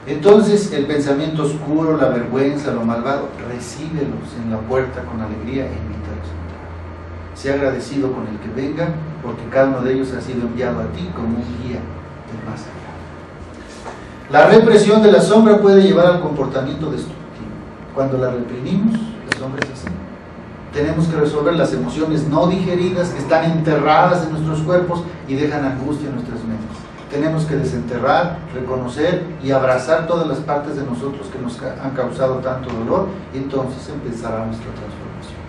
Entonces el pensamiento oscuro, la vergüenza, lo malvado, recíbelos en la puerta con alegría e invítalos a entrar. Sea agradecido con el que venga, porque cada uno de ellos ha sido enviado a ti como un guía del más allá. La represión de la sombra puede llevar al comportamiento destructivo. Cuando la reprimimos, la sombra es así. Tenemos que resolver las emociones no digeridas que están enterradas en nuestros cuerpos y dejan angustia en nuestras mentes. Tenemos que desenterrar, reconocer y abrazar todas las partes de nosotros que nos han causado tanto dolor, y entonces empezará nuestra transformación.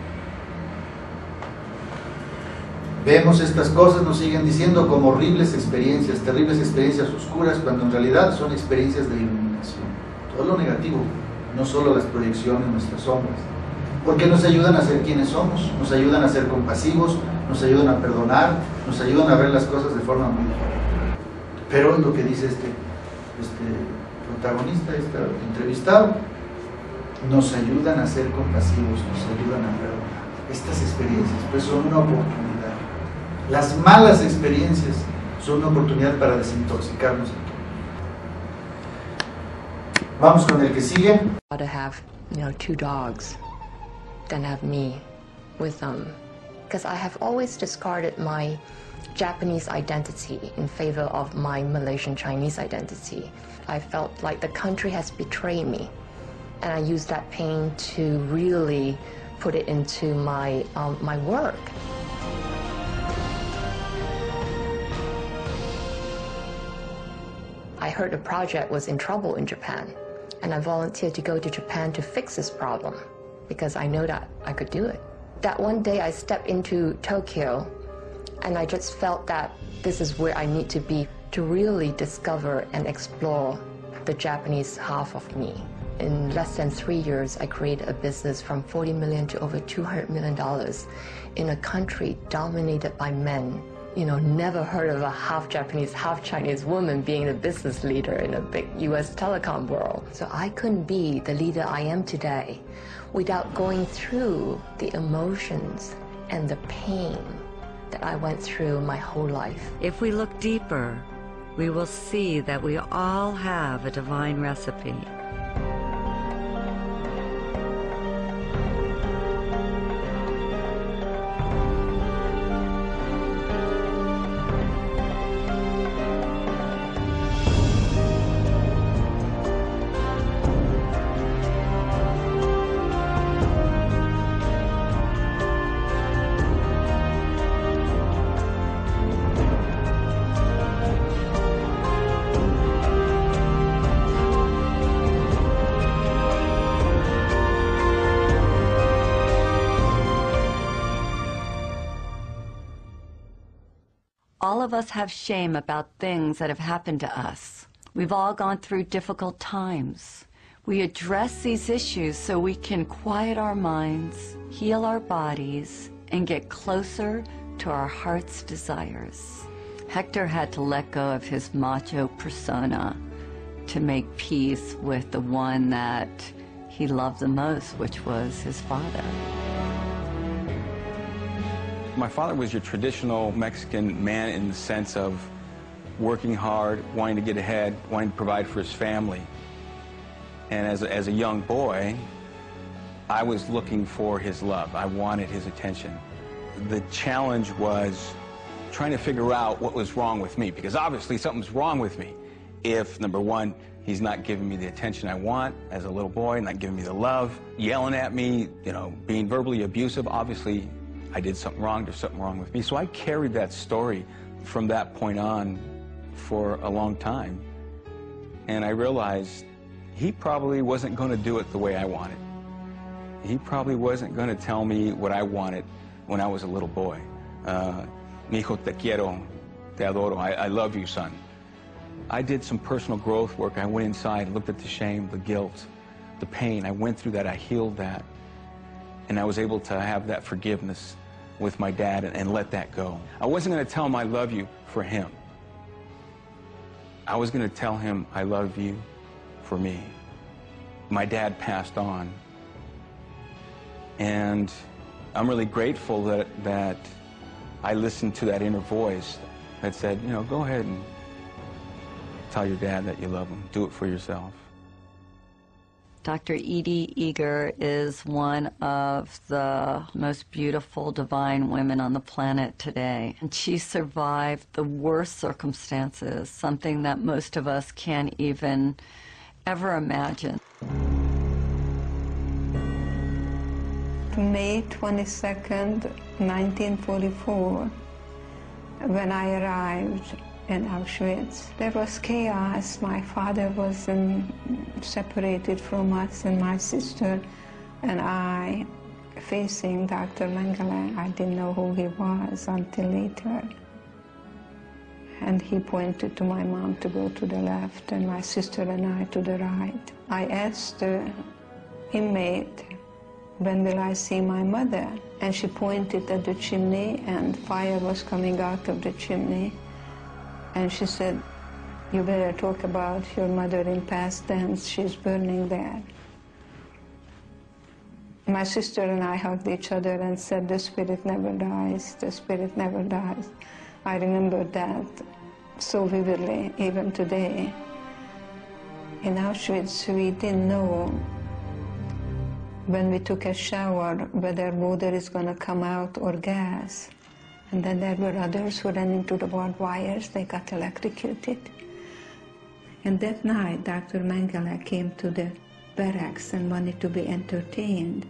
Vemos estas cosas, nos siguen diciendo, como horribles experiencias, terribles experiencias oscuras, cuando en realidad son experiencias de iluminación. Todo lo negativo, no solo las proyecciones, nuestras sombras, porque nos ayudan a ser quienes somos, nos ayudan a ser compasivos, nos ayudan a perdonar, nos ayudan a ver las cosas de forma muy diferente. Pero lo que dice este protagonista, este entrevistado, nos ayudan a ser compasivos, nos ayudan a perdonar. Estas experiencias pues son una oportunidad. Las malas experiencias son una oportunidad para desintoxicarnos. Vamos con el que sigue. To have, two dogs, than have me with them, because I have always discarded my Japanese identity in favor of my Malaysian Chinese identity. I felt like the country has betrayed me, and I used that pain to really put it into my work. I heard the project was in trouble in Japan, and I volunteered to go to Japan to fix this problem because I know that I could do it. That one day I stepped into Tokyo, and I just felt that this is where I need to be to really discover and explore the Japanese half of me. In less than 3 years, I created a business from $40 million to over $200 million in a country dominated by men. Never heard of a half Japanese, half Chinese woman being a business leader in a big US telecom world. So I couldn't be the leader I am today without going through the emotions and the pain that I went through my whole life. If we look deeper, we will see that we all have a divine recipe. All of us have shame about things that have happened to us. We've all gone through difficult times. We address these issues so we can quiet our minds, heal our bodies, and get closer to our heart's desires. Hector had to let go of his macho persona to make peace with the one that he loved the most, which was his father. My father was your traditional Mexican man in the sense of working hard, wanting to get ahead, wanting to provide for his family. And as a young boy, I was looking for his love. I wanted his attention. The challenge was trying to figure out what was wrong with me, because obviously something's wrong with me. If, number one, he's not giving me the attention I want as a little boy, not giving me the love, yelling at me, being verbally abusive, obviously I did something wrong, there's something wrong with me. So I carried that story from that point on for a long time. And I realized he probably wasn't going to do it the way I wanted. He probably wasn't going to tell me what I wanted when I was a little boy. Mi hijo te quiero, te adoro, I love you, son. I did some personal growth work. I went inside, looked at the shame, the guilt, the pain. I went through that, I healed that. And I was able to have that forgiveness with my dad and let that go. I wasn't going to tell him I love you for him. I was going to tell him I love you for me. My dad passed on. And I'm really grateful that I listened to that inner voice that said, go ahead and tell your dad that you love him. Do it for yourself. Dr. Edie Eger is one of the most beautiful, divine women on the planet today. And she survived the worst circumstances, something that most of us can't even ever imagine. May 22nd, 1944, when I arrived in Auschwitz, there was chaos. My father was separated from us, and my sister and I facing Dr. Mengele. I didn't know who he was until later. And he pointed to my mom to go to the left, and my sister and I to the right. I asked the inmate, when will I see my mother? And she pointed at the chimney, and fire was coming out of the chimney. And she said, you better talk about your mother in past tense, she's burning there. My sister and I hugged each other and said, the spirit never dies, the spirit never dies. I remember that so vividly, even today. In Auschwitz, we didn't know when we took a shower whether water is going to come out or gas. And then there were others who ran into the barbed wires, they got electrocuted. And that night, Dr. Mengele came to the barracks and wanted to be entertained.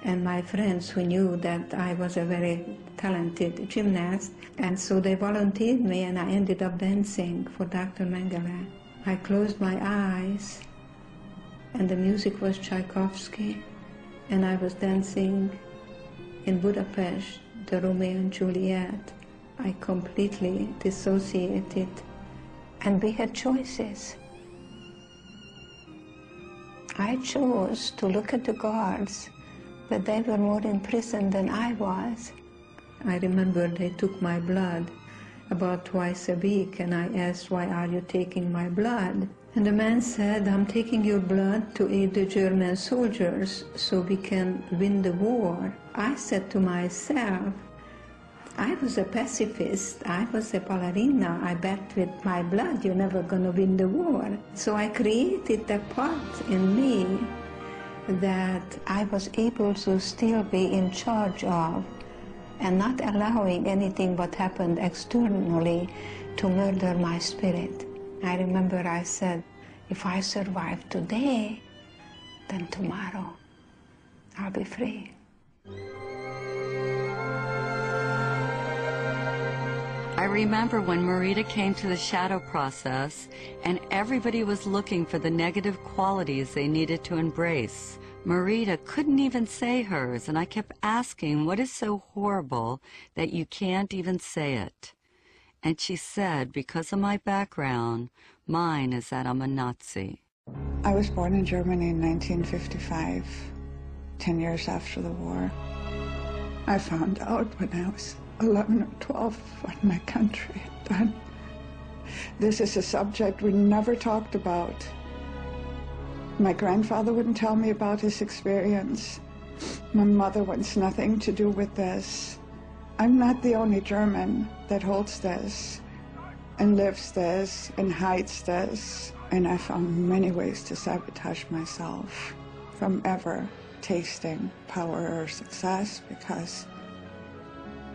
And my friends who knew that I was a very talented gymnast, and so they volunteered me, and I ended up dancing for Dr. Mengele. I closed my eyes, and the music was Tchaikovsky, and I was dancing in Budapest, the Romeo and Juliet. I completely dissociated, and we had choices. I chose to look at the guards, but they were more in prison than I was. I remember they took my blood about twice a week, and I asked, why are you taking my blood? And the man said, I'm taking your blood to aid the German soldiers so we can win the war. I said to myself, I was a pacifist, I was a ballerina, I bet with my blood you're never gonna win the war. So I created a part in me that I was able to still be in charge of and not allowing anything what happened externally to murder my spirit. I remember I said, if I survive today, then tomorrow I'll be free. I remember when Marita came to the shadow process and everybody was looking for the negative qualities they needed to embrace. Marita couldn't even say hers, and I kept asking, what is so horrible that you can't even say it? And she said, because of my background, mine is that I'm a Nazi. I was born in Germany in 1955, 10 years after the war. I found out when I was 11 or 12 what my country had done. This is a subject we never talked about. My grandfather wouldn't tell me about his experience. My mother wants nothing to do with this. I'm not the only German that holds this and lives this and hides this. And I found many ways to sabotage myself from ever tasting power or success, because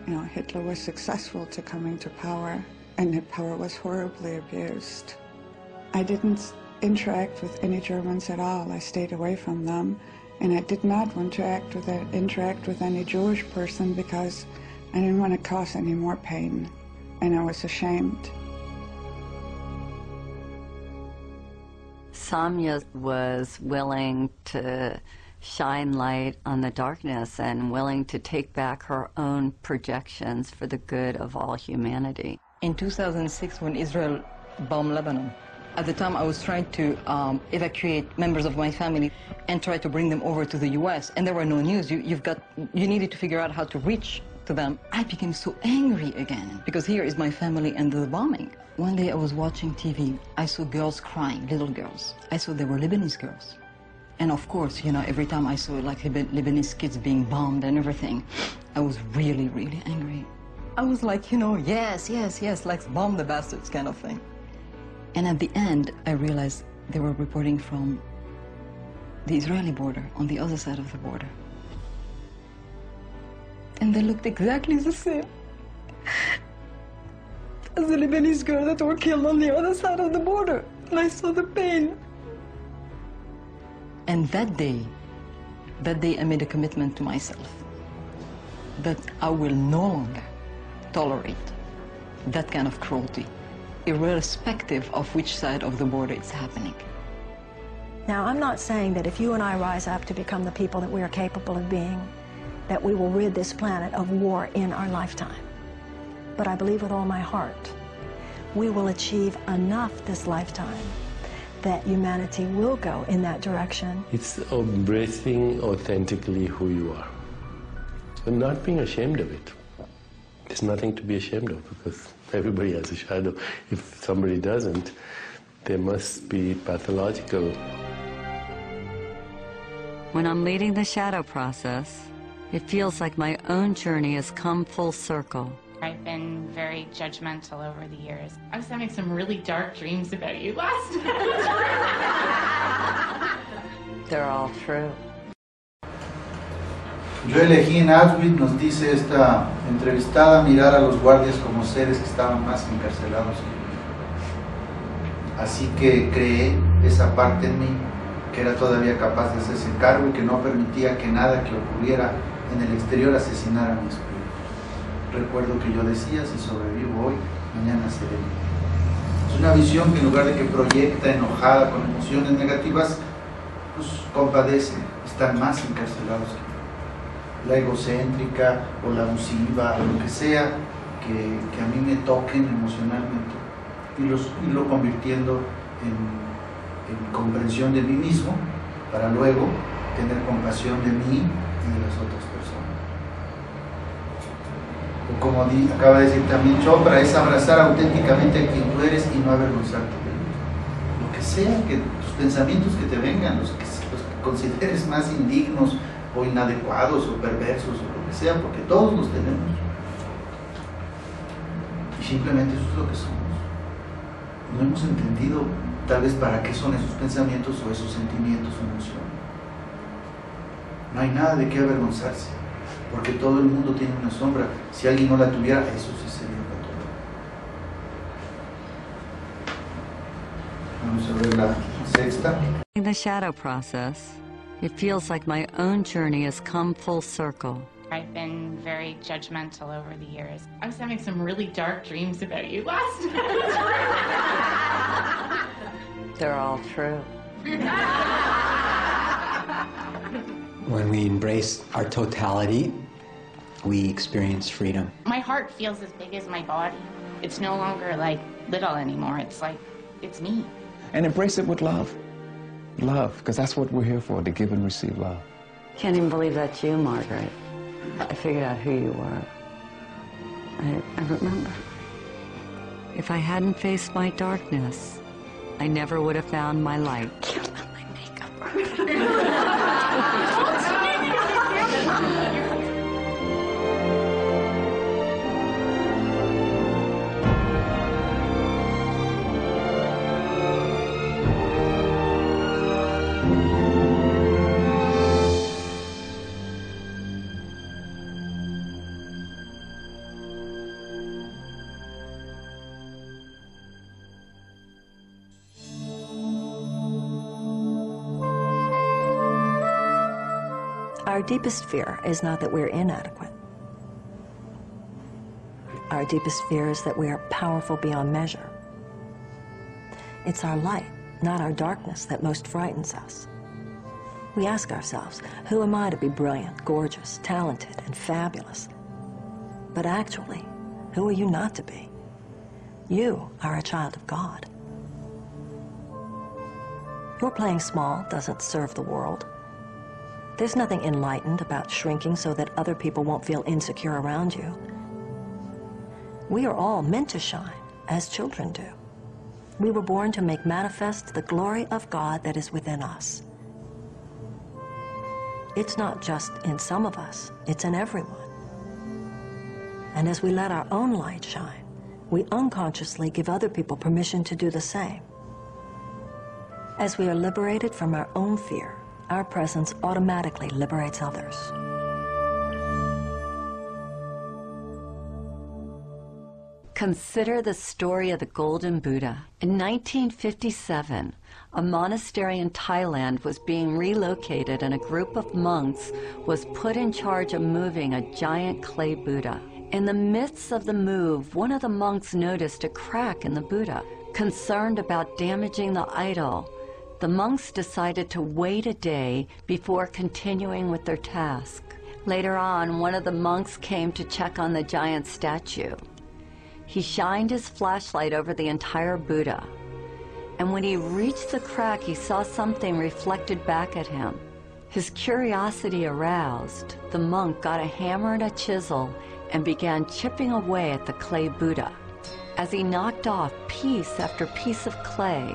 you know, Hitler was successful to coming to power, and that power was horribly abused. I didn't interact with any Germans at all. I stayed away from them, and I did not want to interact with any Jewish person because I didn't want to cause any more pain, and I was ashamed. Samya was willing to shine light on the darkness and willing to take back her own projections for the good of all humanity. In 2006, when Israel bombed Lebanon, at the time I was trying to evacuate members of my family and try to bring them over to the US, and there were no news. You needed to figure out how to reach to them. I became so angry again, because here is my family and the bombing. One day I was watching TV. I saw girls crying, little girls. I saw they were Lebanese girls. And of course, you know, every time I saw like Lebanese kids being bombed and everything, I was really, really angry. I was like, you know, yes, yes, yes, let's bomb the bastards kind of thing. And at the end, I realized they were reporting from the Israeli border, on the other side of the border. And they looked exactly the same as the Lebanese girl that were killed on the other side of the border. And I saw the pain. And that day I made a commitment to myself that I will no longer tolerate that kind of cruelty, irrespective of which side of the border it's happening. Now, I'm not saying that if you and I rise up to become the people that we are capable of being, that we will rid this planet of war in our lifetime. But I believe with all my heart, we will achieve enough this lifetime that humanity will go in that direction. It's embracing authentically who you are and not being ashamed of it. There's nothing to be ashamed of because everybody has a shadow. If somebody doesn't, they must be pathological. When I'm leading the shadow process, it feels like my own journey has come full circle. I've been very judgmental over the years. I was having some really dark dreams about you last night. They're all true. Yo elegí en Auschwitz, nos dice esta entrevistada, mirar a los guardias como seres que estaban más encarcelados que yo. Así que creé esa parte en mí, que era todavía capaz de hacerse cargo y que no permitía que nada que ocurriera en el exterior asesinara a mi espíritu. Recuerdo que yo decía, si sobrevivo hoy, mañana seré libre. Es una visión que en lugar de que proyecta enojada con emociones negativas, pues compadece, están más encarcelados que yo. La egocéntrica o la abusiva o lo que sea que a mí me toquen emocionalmente y irlo convirtiendo en comprensión de mí mismo para luego tener compasión de mí y de las otras personas. O como acaba de decir también Chopra, es abrazar auténticamente a quien tú eres y no avergonzarte de él. Lo que sea, que tus pensamientos que te vengan, los que consideres más indignos o inadecuados o perversos o lo que sea, porque todos los tenemos. Y simplemente eso es lo que somos. No hemos entendido tal vez para qué son esos pensamientos o esos sentimientos o emociones. No hay nada de qué avergonzarse, porque todo el mundo tiene una sombra. Si alguien no la tuviera, eso sí sería patológico. Vamos a ver la sexta. In the shadow process, it feels like my own journey has come full circle. I've been very judgmental over the years. I was having some really dark dreams about you last night. They're all true. When we embrace our totality, we experience freedom. My heart feels as big as my body. It's no longer like little anymore. It's like, it's me. And embrace it with love. Love, because that's what we're here for, to give and receive love. Can't even believe that's you, Margaret. I figured out who you were. I remember. If I hadn't faced my darkness, I never would have found my light. Can't let my makeup Our deepest fear is not that we're inadequate. Our deepest fear is that we are powerful beyond measure. It's our light, not our darkness, that most frightens us. We ask ourselves, who am I to be brilliant, gorgeous, talented, and fabulous? But actually, who are you not to be? You are a child of God. Your playing small doesn't serve the world. There's nothing enlightened about shrinking so that other people won't feel insecure around you. We are all meant to shine, as children do. We were born to make manifest the glory of God that is within us. It's not just in some of us, it's in everyone. And as we let our own light shine, we unconsciously give other people permission to do the same. As we are liberated from our own fear, our presence automatically liberates others. Consider the story of the Golden Buddha. In 1957, a monastery in Thailand was being relocated and a group of monks was put in charge of moving a giant clay Buddha. In the midst of the move, one of the monks noticed a crack in the Buddha. Concerned about damaging the idol, the monks decided to wait a day before continuing with their task. Later on, one of the monks came to check on the giant statue. He shined his flashlight over the entire Buddha, and when he reached the crack, he saw something reflected back at him. His curiosity aroused, the monk got a hammer and a chisel and began chipping away at the clay Buddha. As he knocked off piece after piece of clay,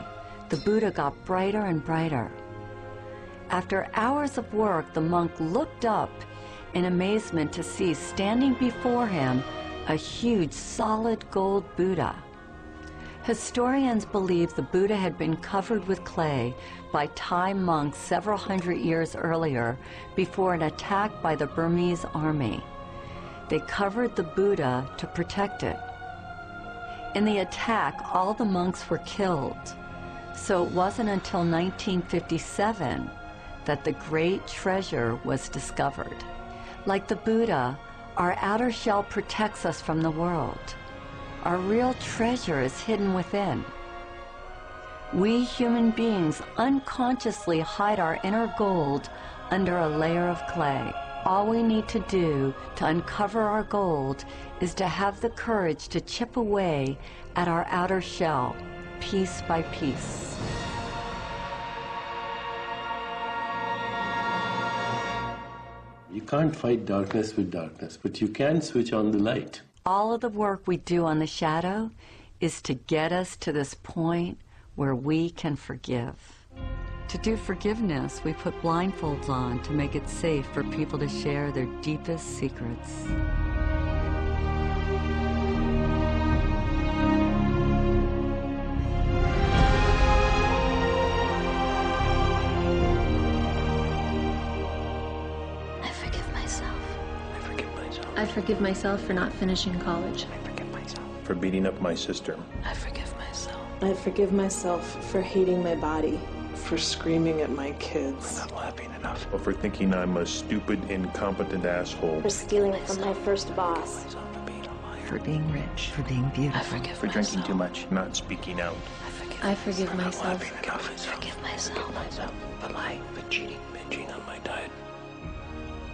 the Buddha got brighter and brighter. After hours of work, the monk looked up in amazement to see standing before him a huge solid gold Buddha. Historians believe the Buddha had been covered with clay by Thai monks several hundred years earlier before an attack by the Burmese army. They covered the Buddha to protect it. In the attack, all the monks were killed, so it wasn't until 1957 that the great treasure was discovered. Like the Buddha, our outer shell protects us from the world. Our real treasure is hidden within. We human beings unconsciously hide our inner gold under a layer of clay. All we need to do to uncover our gold is to have the courage to chip away at our outer shell, piece by piece. You can't fight darkness with darkness, but you can switch on the light. All of the work we do on the shadow is to get us to this point where we can forgive. To do forgiveness, we put blindfolds on to make it safe for people to share their deepest secrets. I forgive myself for not finishing college. I forgive myself for beating up my sister. I forgive myself. I forgive myself for hating my body. For screaming at my kids. For not laughing enough. Or for thinking I'm a stupid, incompetent asshole. For stealing from my first boss. For being rich. For being beautiful. I forgive for myself. Drinking too much. Not speaking out. I forgive myself. I forgive myself. For lying, for cheating, binging on my diet.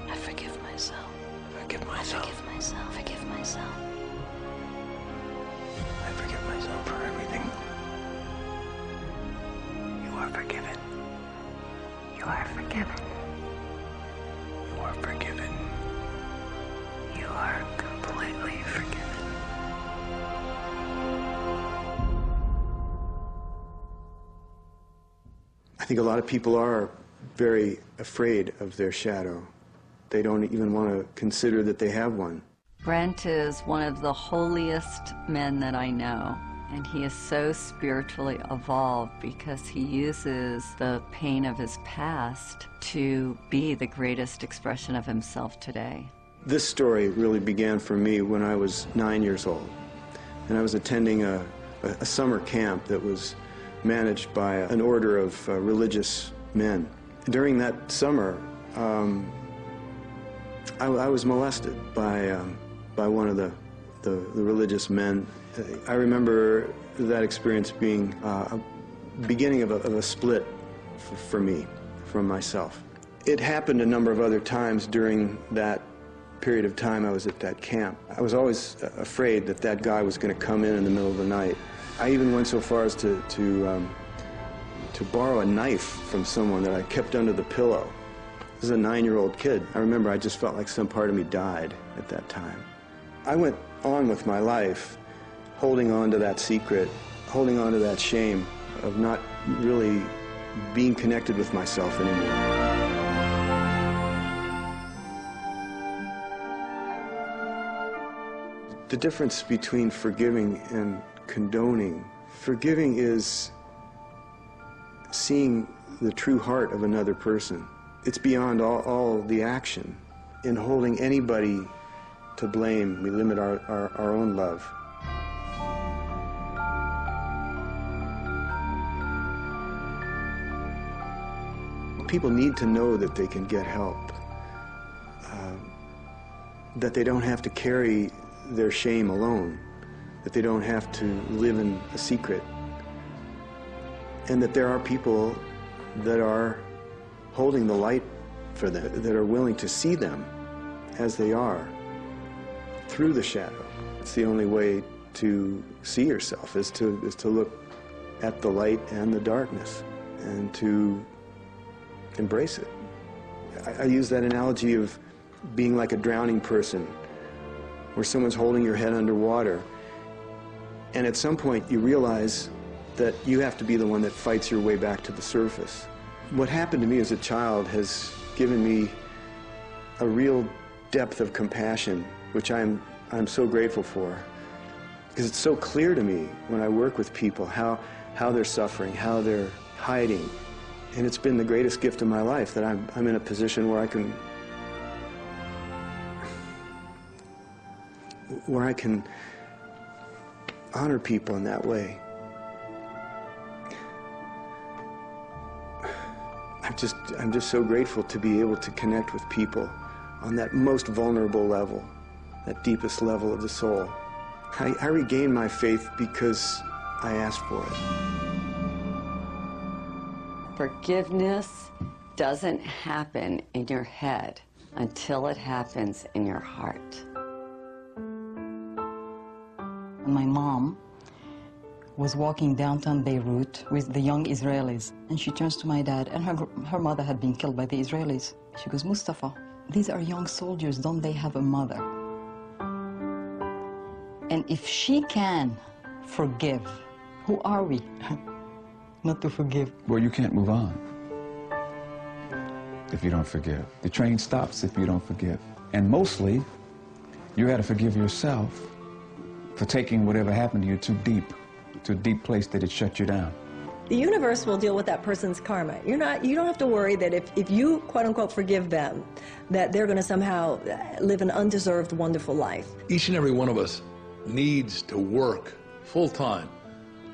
I forgive myself. Forgive myself. I forgive myself. Forgive myself. I forgive myself for everything. You are forgiven. You are forgiven. You are forgiven. You are completely forgiven. I think a lot of people are very afraid of their shadow. They don't even want to consider that they have one. Brent is one of the holiest men that I know, and he is so spiritually evolved because he uses the pain of his past to be the greatest expression of himself today. This story really began for me when I was 9 years old, and I was attending a summer camp that was managed by an order of religious men. During that summer, I was molested by one of the religious men. I remember that experience being a beginning of a split for me, from myself. It happened a number of other times during that period of time I was at that camp. I was always afraid that that guy was going to come in the middle of the night. I even went so far as to borrow a knife from someone that I kept under the pillow. This is a 9-year-old kid. I remember I just felt like some part of me died at that time. I went on with my life, holding on to that secret, holding on to that shame of not really being connected with myself anymore. The difference between forgiving and condoning. Forgiving is seeing the true heart of another person. It's beyond all the action. In holding anybody to blame, we limit our own love. People need to know that they can get help, that they don't have to carry their shame alone, that they don't have to live in a secret, and that there are people that are holding the light for them, that are willing to see them as they are, through the shadow. It's the only way to see yourself, is to look at the light and the darkness, and to embrace it. I use that analogy of being like a drowning person, where someone's holding your head underwater, and at some point you realize that you have to be the one that fights your way back to the surface. What happened to me as a child has given me a real depth of compassion, which I'm so grateful for, because it's so clear to me when I work with people how they're suffering, how they're hiding. And it's been the greatest gift of my life that I'm in a position where I can honor people in that way. I'm just so grateful to be able to connect with people on that most vulnerable level, that deepest level of the soul. I regained my faith because I asked for it. Forgiveness doesn't happen in your head until it happens in your heart. My mom was walking downtown Beirut with the young Israelis, and she turns to my dad, and her mother had been killed by the Israelis. She goes, "Mustafa, these are young soldiers, don't they have a mother?" And if she can forgive, who are we not to forgive? Well, you can't move on if you don't forgive. The train stops if you don't forgive. And mostly, you got to forgive yourself for taking whatever happened to you too deep, to a deep place that it shut you down. The universe will deal with that person's karma. You don't have to worry that if you, quote unquote, forgive them, that they're going to somehow live an undeserved, wonderful life. Each and every one of us needs to work full-time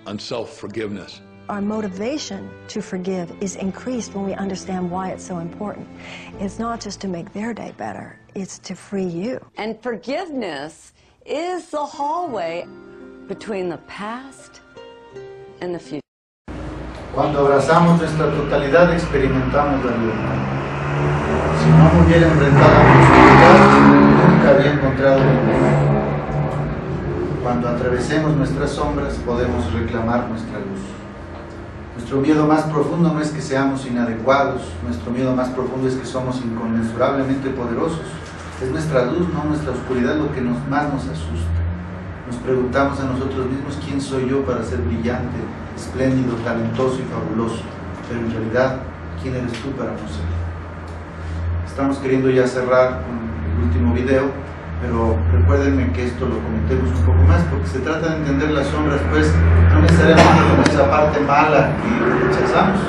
on self-forgiveness. Our motivation to forgive is increased when we understand why it's so important. It's not just to make their day better, it's to free you. And forgiveness is the hallway between the past and the future. Cuando abrazamos nuestra totalidad, experimentamos la libertad. Si no me hubiera enfrentado a mi oscuridad, nunca habría encontrado la luz. Cuando atravesemos nuestras sombras, podemos reclamar nuestra luz. Nuestro miedo más profundo no es que seamos inadecuados, nuestro miedo más profundo es que somos inconmensurablemente poderosos. Es nuestra luz, no nuestra oscuridad, lo que más nos asusta. Nos preguntamos a nosotros mismos, ¿quién soy yo para ser brillante, espléndido, talentoso y fabuloso? Pero en realidad, ¿quién eres tú para no ser? Estamos queriendo ya cerrar con el último video, pero recuérdenme que esto lo comentemos un poco más, porque se trata de entender las sombras, pues, no necesariamente como esa parte mala que rechazamos.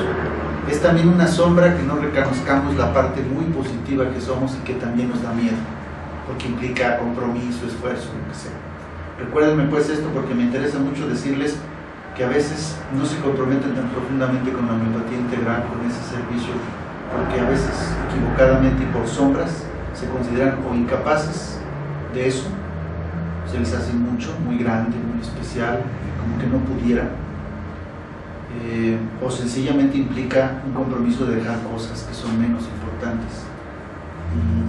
Es también una sombra que no reconozcamos la parte muy positiva que somos y que también nos da miedo, porque implica compromiso, esfuerzo, lo que sea. Recuérdenme pues esto porque me interesa mucho decirles que a veces no se comprometen tan profundamente con la homeopatía integral, con ese servicio, porque a veces equivocadamente y por sombras se consideran o incapaces de eso, se les hace mucho, muy grande, muy especial, como que no pudieran, o sencillamente implica un compromiso de dejar cosas que son menos importantes,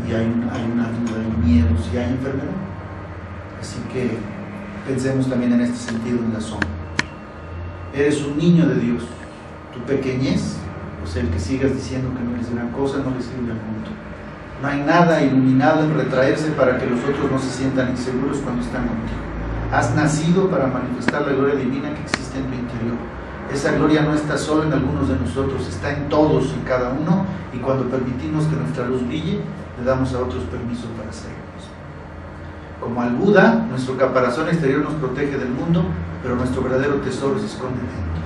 y hay una duda, hay miedos y hay enfermedad. Así que pensemos también en este sentido en la sombra. Eres un niño de Dios, tu pequeñez, o sea, el que sigas diciendo que no eres gran cosa, no le sirve al mundo. No hay nada iluminado en retraerse para que los otros no se sientan inseguros cuando están contigo. Has nacido para manifestar la gloria divina que existe en tu interior. Esa gloria no está solo en algunos de nosotros, está en todos y cada uno, y cuando permitimos que nuestra luz brille, le damos a otros permiso para hacerlo. Como al Buda, nuestro caparazón exterior nos protege del mundo, pero nuestro verdadero tesoro se esconde dentro.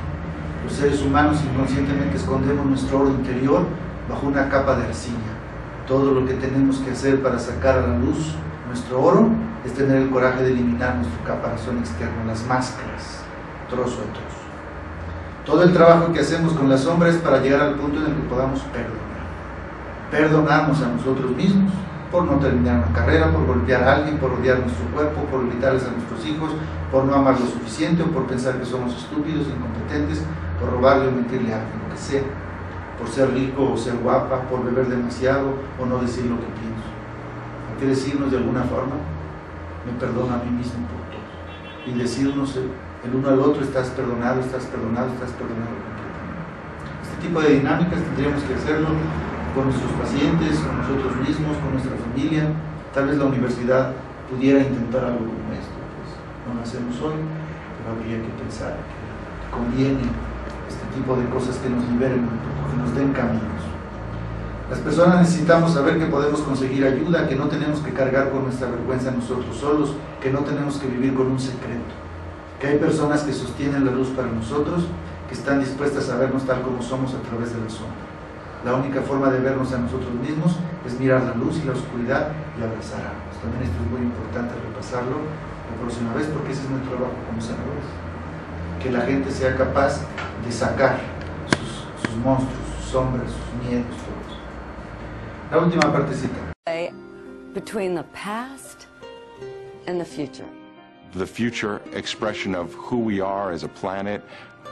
Los seres humanos inconscientemente escondemos nuestro oro interior bajo una capa de arcilla. Todo lo que tenemos que hacer para sacar a la luz nuestro oro es tener el coraje de eliminar nuestro caparazón externo, las máscaras, trozo a trozo. Todo el trabajo que hacemos con la sombra es para llegar al punto en el que podamos perdonar. Perdonarnos a nosotros mismos por no terminar una carrera, por golpear a alguien, por odiar nuestro cuerpo, por gritarles a nuestros hijos, por no amar lo suficiente o por pensar que somos estúpidos, incompetentes, por robarle o mentirle a alguien, lo que sea, por ser rico o ser guapa, por beber demasiado o no decir lo que pienso. Hay que decirnos de alguna forma, me perdono a mí mismo por todo. Y decirnos el uno al otro, estás perdonado, estás perdonado, estás perdonado completamente. Este tipo de dinámicas tendríamos que hacerlo con nuestros pacientes, con nosotros mismos, con nuestra familia. Tal vez la universidad pudiera intentar algo como esto. Pues no lo hacemos hoy, pero habría que pensar que conviene este tipo de cosas que nos liberen un poco, que nos den caminos. Las personas necesitamos saber que podemos conseguir ayuda, que no tenemos que cargar con nuestra vergüenza nosotros solos, que no tenemos que vivir con un secreto, que hay personas que sostienen la luz para nosotros, que están dispuestas a vernos tal como somos a través de la sombra. La única forma de vernos a nosotros mismos es mirar la luz y la oscuridad y abrazar a ambos. También esto es muy importante repasarlo la próxima vez, porque ese es nuestro trabajo como sanadores. Que la gente sea capaz de sacar sus monstruos, sus sombras, sus miedos, todos. La última partecita. Between the past and the future. The future expression of who we are as a planet,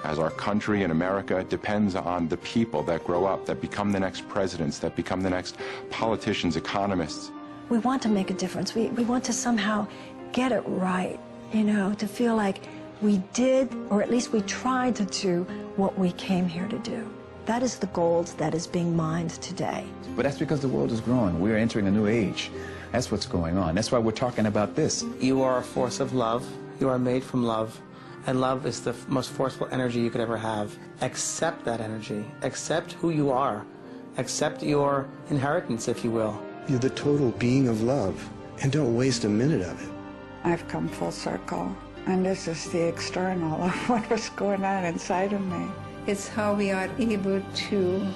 as our country in America, depends on the people that grow up, that become the next presidents, that become the next politicians, economists. We want to make a difference. We want to somehow get it right, you know, to feel like we did, or at least we tried to do what we came here to do. That is the gold that is being mined today. But that's because the world is growing. We are entering a new age. That's what's going on. That's why we're talking about this. You are a force of love. You are made from love. And love is the most forceful energy you could ever have. Accept that energy. Accept who you are. Accept your inheritance, if you will. You're the total being of love, and don't waste a minute of it. I've come full circle, and this is the external of what was going on inside of me. It's how we are able to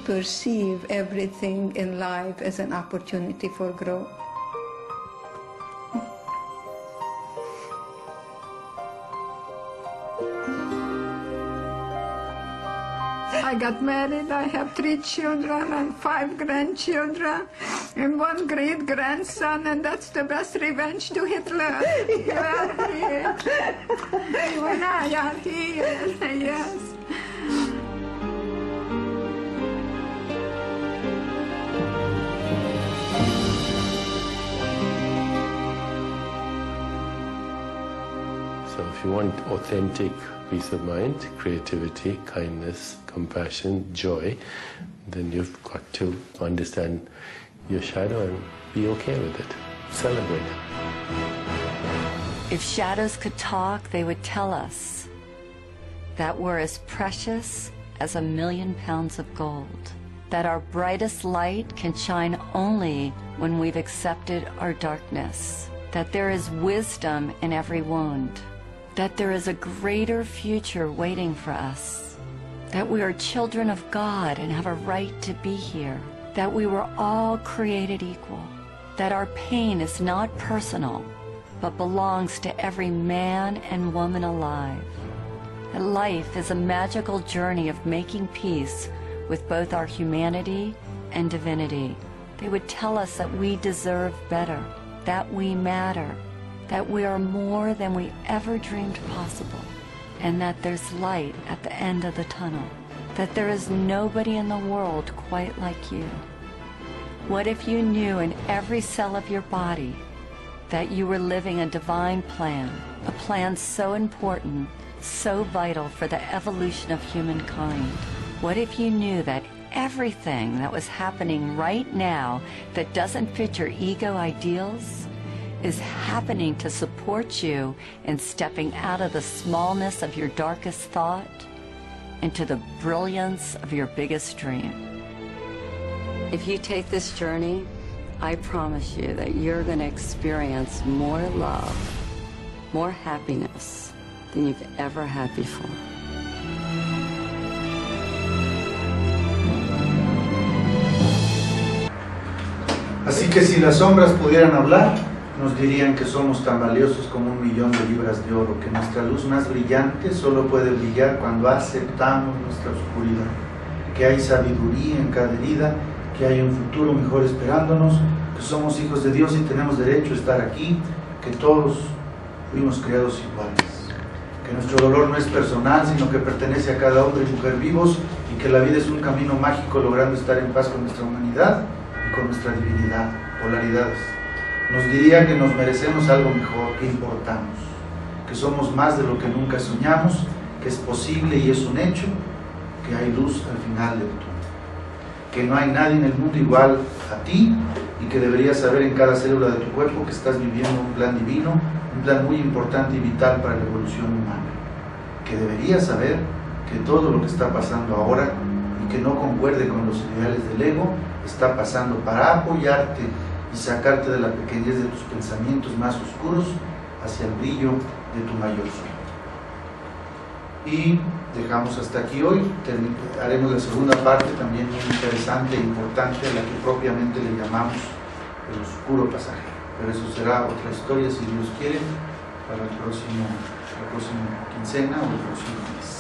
perceive everything in life as an opportunity for growth. I got married, I have 3 children and 5 grandchildren and 1 great-grandson, and that's the best revenge to Hitler. You are here. When I am here, yes. So if you want authentic peace of mind, creativity, kindness, compassion, joy, then you've got to understand your shadow and be okay with it. Celebrate it. If shadows could talk, they would tell us that we're as precious as 1,000,000 pounds of gold, that our brightest light can shine only when we've accepted our darkness, that there is wisdom in every wound, that there is a greater future waiting for us, that we are children of God and have a right to be here, that we were all created equal, that our pain is not personal, but belongs to every man and woman alive, that life is a magical journey of making peace with both our humanity and divinity. They would tell us that we deserve better, that we matter, that we are more than we ever dreamed possible, and that there's light at the end of the tunnel, that there is nobody in the world quite like you. What if you knew in every cell of your body that you were living a divine plan, a plan so important, so vital for the evolution of humankind? What if you knew that everything that was happening right now that doesn't fit your ego ideals is happening to support you in stepping out of the smallness of your darkest thought into the brilliance of your biggest dream? If you take this journey I promise you that you're going to experience more love, more happiness than you've ever had before. Así que si las sombras pudieran hablar, nos dirían que somos tan valiosos como 1.000.000 de libras de oro, que nuestra luz más brillante solo puede brillar cuando aceptamos nuestra oscuridad, que hay sabiduría en cada herida, que hay un futuro mejor esperándonos, que somos hijos de Dios y tenemos derecho a estar aquí, que todos fuimos creados iguales, que nuestro dolor no es personal, sino que pertenece a cada hombre y mujer vivos, y que la vida es un camino mágico logrando estar en paz con nuestra humanidad y con nuestra divinidad, polaridades. Nos diría que nos merecemos algo mejor, que importamos, que somos más de lo que nunca soñamos, que es posible y es un hecho, que hay luz al final del túnel, que no hay nadie en el mundo igual a ti y que deberías saber en cada célula de tu cuerpo que estás viviendo un plan divino, un plan muy importante y vital para la evolución humana, que deberías saber que todo lo que está pasando ahora y que no concuerde con los ideales del ego está pasando para apoyarte y sacarte de la pequeñez de tus pensamientos más oscuros hacia el brillo de tu mayor sueño. Y dejamos hasta aquí hoy. Haremos la segunda parte, también muy interesante e importante, a la que propiamente le llamamos el oscuro pasajero. Pero eso será otra historia, si Dios quiere, para la próxima quincena o el próximo mes.